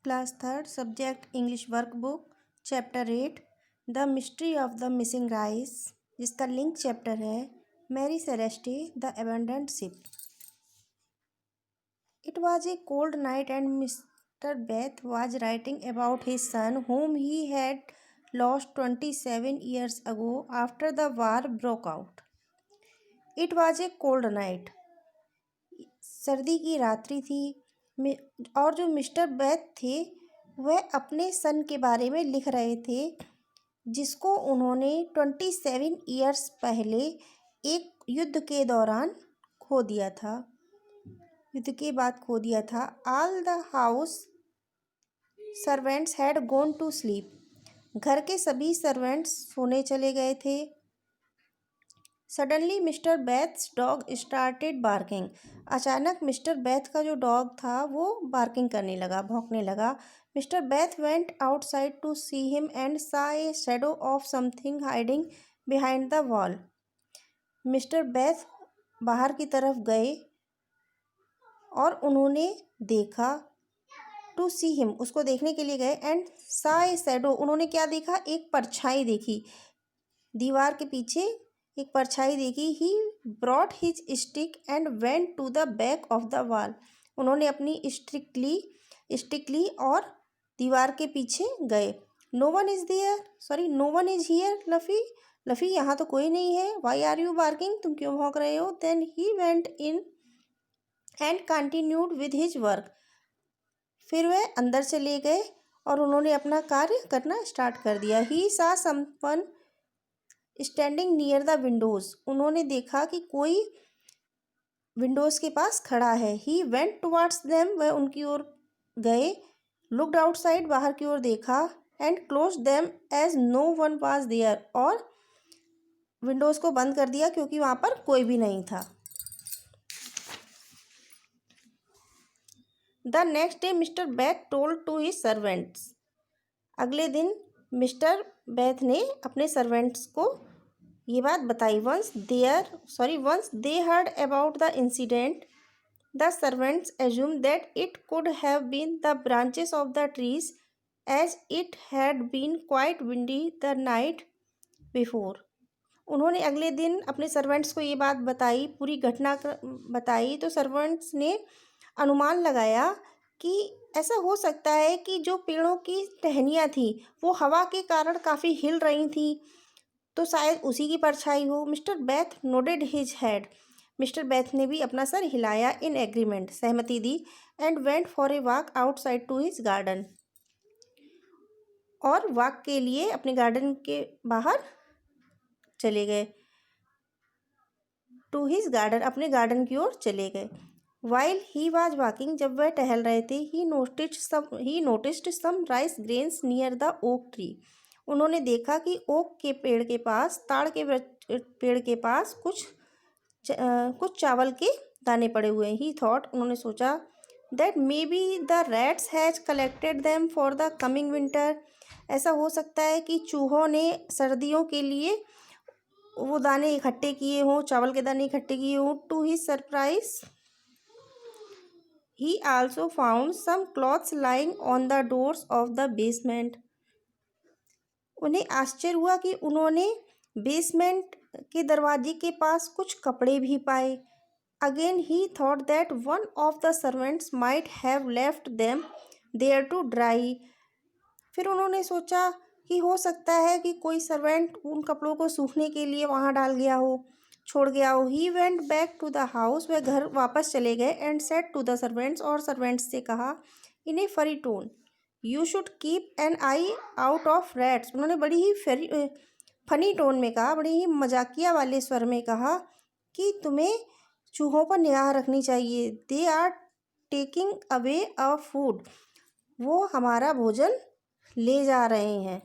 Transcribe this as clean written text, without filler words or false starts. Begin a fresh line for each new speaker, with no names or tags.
Class third subject English workbook chapter 8 the mystery of the missing rice, जिसका link chapter है Mary Celeste the abandoned ship. It was a cold night and mister Beth was writing about his son whom he had lost 27 years ago after the war broke out. It was a cold night. सर्दी की रात्रि थी और जो mister Beth थे वह अपने सन के बारे में लिख रहे थे जिसको उन्होंने 27 ईयर्स पहले एक युद्ध के दौरान खो दिया था, युद्ध के बाद खो दिया था। All the house servants had gone to sleep. घर के सभी सर्वेंट्स सोने चले गए थे। Suddenly mister Beth's dog started barking. अचानक मिस्टर बेथ का जो डॉग था वो बार्किंग करने लगा, भौंकने लगा। Mr Beth went outside to see him and saw a shadow of something hiding behind the wall. Mr Beth बाहर की तरफ गए और उन्होंने देखा, टू सी हिम उसको देखने के लिए गए, एंड सा ए शैडो उन्होंने क्या देखा, एक परछाई देखी, दीवार के पीछे एक परछाई देखी। He brought his stick and went to the back of the wall. उन्होंने अपनी स्टिक ली और दीवार के पीछे गए। No one is here Luffy यहाँ तो कोई नहीं है। वाई आर यू बार्किंग, तुम क्यों भौंक रहे हो। Then he went in and continued with his work. फिर वह अंदर चले गए और उन्होंने अपना कार्य करना स्टार्ट कर दिया। ही सा someone standing near the Windows. उन्होंने देखा कि कोई विंडोज़ के पास खड़ा है। ही वेंट टुवर्ड्स देम, वह उनकी ओर गए। लुक्ड आउटसाइड, बाहर की ओर देखा। And close them as no one was there, और विंडोज़ को बंद कर दिया क्योंकि वहाँ पर कोई भी नहीं था। The next day mister Beth told to his servants. अगले दिन मिस्टर बेथ ने अपने सर्वेंट्स को ये बात बताई। Once they heard about the incident the servants assume that it could have been the branches of the trees as it had been quite windy the night before. उन्होंने अगले दिन अपने सर्वेंट्स को ये बात बताई, पूरी घटना बताई, तो सर्वेंट्स ने अनुमान लगाया कि ऐसा हो सकता है कि जो पेड़ों की टहनियाँ थी वो हवा के कारण काफ़ी हिल रही थी, तो शायद उसी की परछाई हो। Mr Beth nodded his head. Mr Beth ने भी अपना सर हिलाया इन एग्रीमेंट, सहमति दी। And went for a walk outside to his garden, और वॉक के लिए अपने गार्डन के बाहर चले गए। टू हिज गार्डन, अपने गार्डन की ओर चले गए। वाइल ही वॉज वॉकिंग, जब वह टहल रहे थे, he noticed some rice grains near the oak tree. उन्होंने देखा कि ओक के पेड़ के पास, ताड़ के पेड़ के पास कुछ चावल के दाने पड़े हुए हैं। ही थॉट, उन्होंने सोचा, that may be the rats has collected them for the coming winter. ऐसा हो सकता है कि चूहों ने सर्दियों के लिए वो दाने इकट्ठे किए हों, चावल के दाने इकट्ठे किए हों। To his surprise he also found some cloths lying on the doors of the basement. उन्हें आश्चर्य हुआ कि उन्होंने बेसमेंट के दरवाजे के पास कुछ कपड़े भी पाए। Again he thought that one of the servants might have left them there to dry. फिर उन्होंने सोचा कि हो सकता है कि कोई सर्वेंट उन कपड़ों को सूखने के लिए वहाँ डाल गया हो, छोड़ गया हो। He went back to the house, वह घर वापस चले गए। And said to the servants, और सर्वेंट्स से कहा in a furry tone, you should keep an eye out of rats. उन्होंने बड़ी ही फनी टोन में कहा, बड़ी ही मजाकिया वाले स्वर में कहा कि तुम्हें चूहों पर निगाह रखनी चाहिए। They are taking away a food, वो हमारा भोजन ले जा रहे हैं।